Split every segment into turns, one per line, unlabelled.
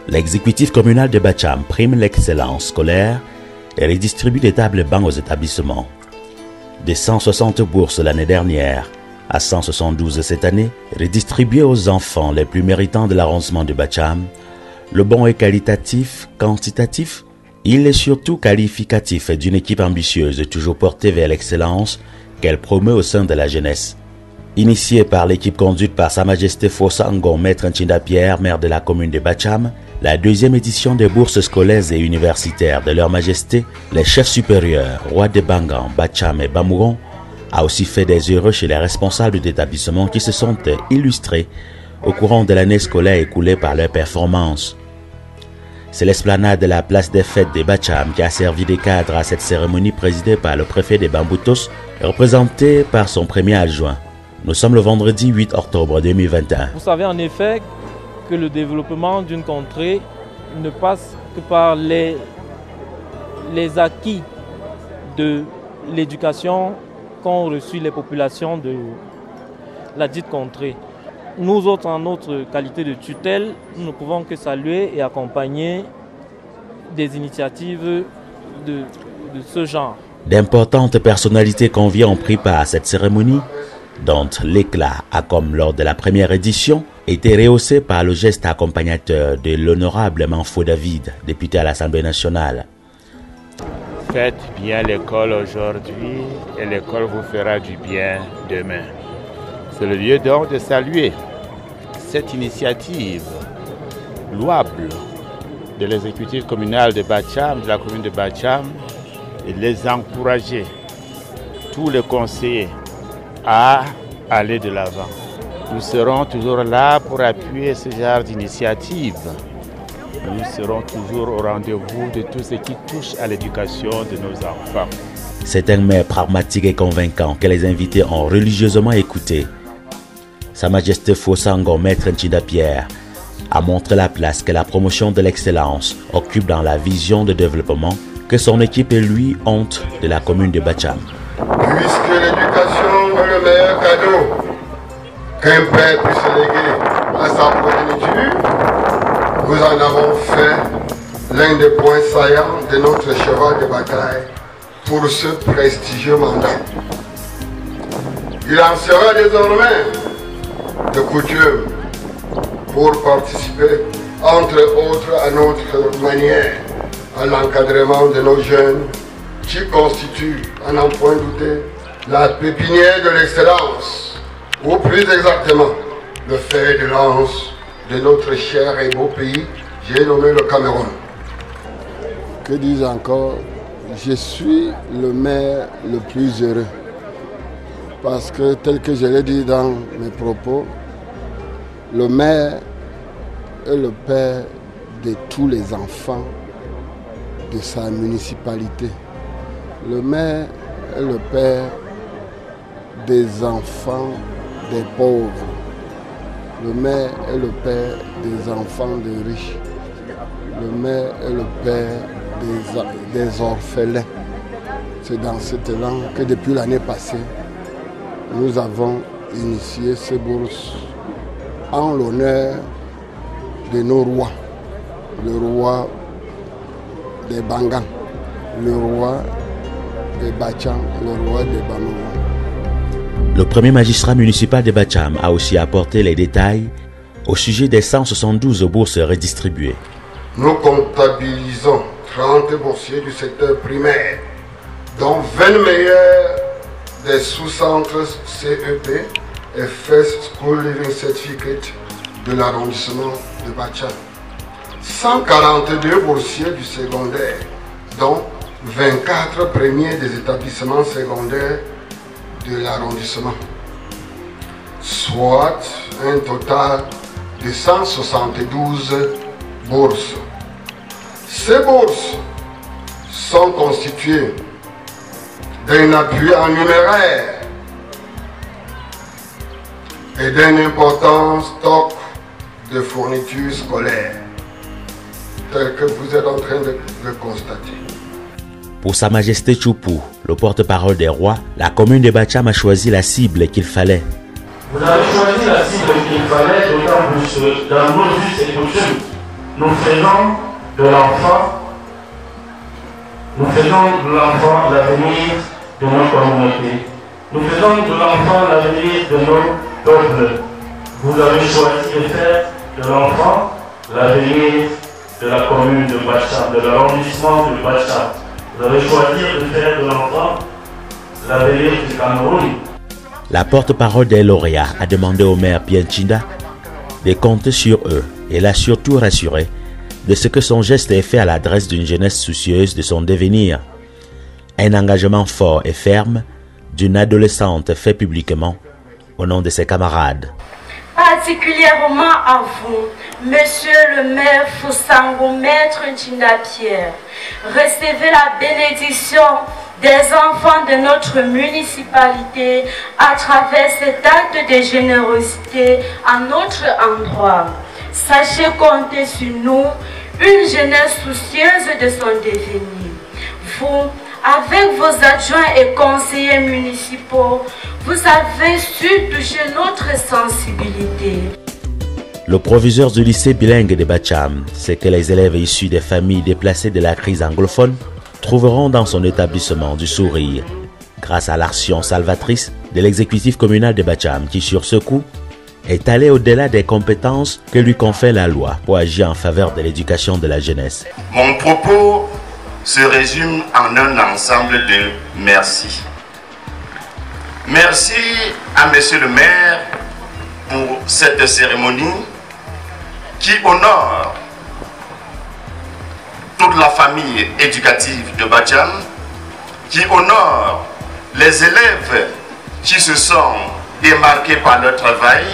L'exécutif communal de Bacham prime l'excellence scolaire et redistribue des tables bancs aux établissements. De 160 bourses l'année dernière à 172 cette année, redistribuées aux enfants les plus méritants de l'arrondissement de Bacham, le bon est qualitatif, quantitatif, il est surtout qualificatif d'une équipe ambitieuse toujours portée vers l'excellence qu'elle promeut au sein de la jeunesse. Initiée par l'équipe conduite par Sa Majesté Fosangon Maître Nchinda Pierre, maire de la commune de Bacham, la deuxième édition des bourses scolaires et universitaires de Leur Majesté, les chefs supérieurs, rois de Bangan, Bacham et Bamouron, a aussi fait des heureux chez les responsables d'établissements qui se sont illustrés au courant de l'année scolaire écoulée par leurs performances. C'est l'esplanade de la place des fêtes de Bacham qui a servi de cadre à cette cérémonie présidée par le préfet de Bamboutos, représenté par son premier adjoint. Nous sommes le vendredi 8 octobre 2021.
Vous savez en effet que le développement d'une contrée ne passe que par les acquis de l'éducation qu'ont reçu les populations de la dite contrée. Nous autres, en notre qualité de tutelle, nous ne pouvons que saluer et accompagner des initiatives de ce genre.
D'importantes personnalités conviées ont pris part à cette cérémonie, dont l'éclat a, comme lors de la première édition, été rehaussé par le geste accompagnateur de l'honorable Manfo David, député à l'Assemblée nationale.
Faites bien l'école aujourd'hui et l'école vous fera du bien demain. C'est le lieu donc de saluer cette initiative louable de l'exécutif communal de Bacham, de la commune de Bacham, et les encourager, tous les conseillers, à aller de l'avant. Nous serons toujours là pour appuyer ce genre d'initiative. Nous serons toujours au rendez-vous de tout ce qui touche à l'éducation de nos enfants.
C'est un maire pragmatique et convaincant que les invités ont religieusement écouté. Sa Majesté Fosangon Maître Nchinda Pierre a montré la place que la promotion de l'excellence occupe dans la vision de développement que son équipe et lui ont de la commune de Bacham.
Puisque l'éducation est le meilleur cadeau qu'un père puisse léguer à sa progéniture, nous en avons fait l'un des points saillants de notre cheval de bataille pour ce prestigieux mandat. Il en sera désormais de coutume pour participer, entre autres à notre manière, à l'encadrement de nos jeunes qui constituent, à n'en point douter, la pépinière de l'excellence, ou plus exactement, le fer de lance de notre cher et beau pays, j'ai nommé le Cameroun.
Que dis-je encore? Je suis le maire le plus heureux. Parce que, tel que je l'ai dit dans mes propos, le maire est le père de tous les enfants de sa municipalité. Le maire est le père des enfants des pauvres. Le maire est le père des enfants des riches. Le maire est le père des orphelins. C'est dans cet élan que depuis l'année passée, nous avons initié ces bourses en l'honneur de nos rois. Le roi des Bangan, le roi de Bacham, le roi de Bamouron.
Le premier magistrat municipal de Bacham a aussi apporté les détails au sujet des 172 bourses redistribuées.
Nous comptabilisons 30 boursiers du secteur primaire, dont 20 meilleurs des sous-centres CEP et First School Living Certificate de l'arrondissement de Bacham. 142 boursiers du secondaire, dont 24 premiers des établissements secondaires de l'arrondissement, soit un total de 172 bourses. Ces bourses sont constituées d'un appui en numéraire et d'un important stock de fournitures scolaires, tel que vous êtes en train de le constater.
Pour Sa Majesté Choupou, le porte-parole des rois, la commune de Bacham a choisi la cible qu'il fallait.
Vous avez choisi la cible qu'il fallait, d'autant plus dans nos us et coutumes. nous faisons de l'enfant l'avenir de nos communautés. Nous faisons de l'enfant l'avenir de nos peuples. Vous avez choisi de faire de l'enfant l'avenir de la commune de Bacham, de l'arrondissement de Bacham. Vous avez choisi de faire de l'enfant l'avenir du Cameroun.
La porte-parole des lauréats a demandé au maire Pianchinda de compter sur eux et l'a surtout rassuré de ce que son geste est fait à l'adresse d'une jeunesse soucieuse de son devenir. Un engagement fort et ferme d'une adolescente fait publiquement au nom de ses camarades.
Particulièrement à vous, Monsieur le maire Foussango, Maître Nchinda Pierre, recevez la bénédiction des enfants de notre municipalité à travers cet acte de générosité à notre endroit. Sachez compter sur nous, une jeunesse soucieuse de son devenir. Vous, avec vos adjoints et conseillers municipaux, vous avez su toucher notre sensibilité.
Le proviseur du lycée bilingue de Bacham sait que les élèves issus des familles déplacées de la crise anglophone trouveront dans son établissement du sourire, grâce à l'action salvatrice de l'exécutif communal de Bacham qui, sur ce coup, est allé au-delà des compétences que lui confère la loi pour agir en faveur de l'éducation de la jeunesse.
Mon propos se résume en un ensemble de merci. Merci à Monsieur le maire pour cette cérémonie qui honore toute la famille éducative de Bacham, qui honore les élèves qui se sont démarqués par leur travail,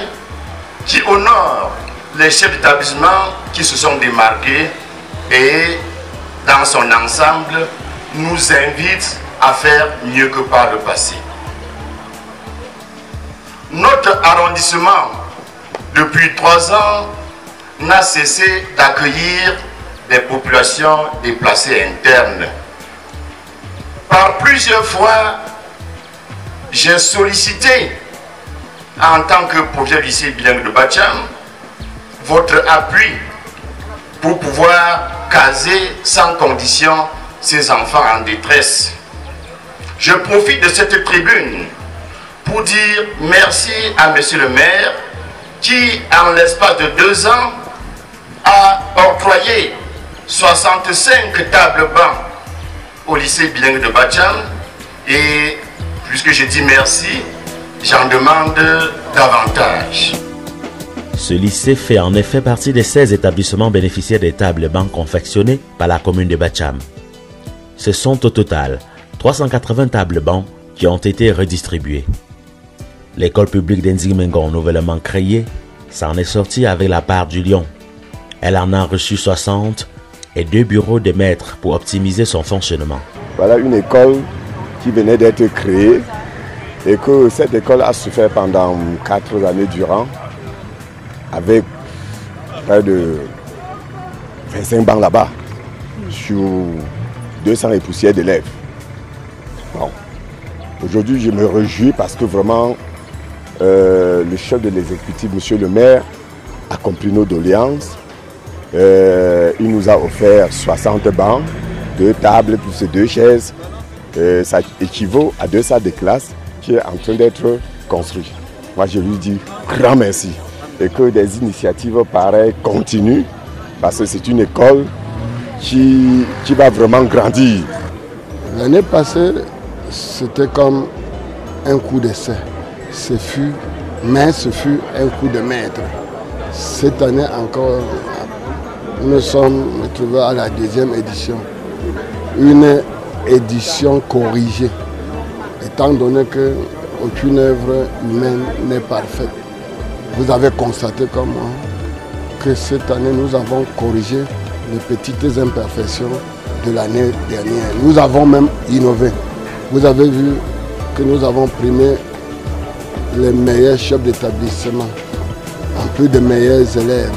qui honore les chefs d'établissement qui se sont démarqués et dans son ensemble nous invite à faire mieux que par le passé. Notre arrondissement, depuis 3 ans, n'a cessé d'accueillir des populations déplacées internes. Par plusieurs fois, j'ai sollicité, en tant que projet lycée bilingue de Bacham, votre appui pour pouvoir caser sans condition ces enfants en détresse. Je profite de cette tribune pour dire merci à Monsieur le maire qui, en l'espace de 2 ans, a octroyé 65 tables bancs au lycée bilingue de Bacham. Et puisque je dis merci, j'en demande davantage.
Ce lycée fait en effet partie des 16 établissements bénéficiaires des tables bancs confectionnées par la commune de Bacham. Ce sont au total 380 tables bancs qui ont été redistribuées. L'école publique d'Enzigmengon, nouvellement créée, s'en est sortie avec la part du lion. Elle en a reçu 60 et 2 bureaux de maîtres pour optimiser son fonctionnement.
Voilà une école qui venait d'être créée et que cette école a souffert pendant 4 années durant, avec près de 25 bancs là-bas, sur 200 et poussières d'élèves. Bon. Aujourd'hui, je me réjouis parce que vraiment, le chef de l'exécutif, monsieur le maire, a compris nos doléances. Il nous a offert 60 bancs, 2 tables plus 2 chaises. Ça équivaut à 2 salles de classe qui est en train d'être construite. Moi, je lui dis grand merci et que des initiatives pareilles continuent parce que c'est une école qui va vraiment grandir. L'année passée, c'était comme un coup d'essai. Ce fut un coup de maître. Cette année encore, nous nous sommes retrouvés à la 2e édition. Une édition corrigée, étant donné qu'aucune œuvre humaine n'est parfaite. Vous avez constaté comme moi que cette année, nous avons corrigé les petites imperfections de l'année dernière. Nous avons même innové. Vous avez vu que nous avons primé les meilleurs chefs d'établissement, en plus de meilleurs élèves.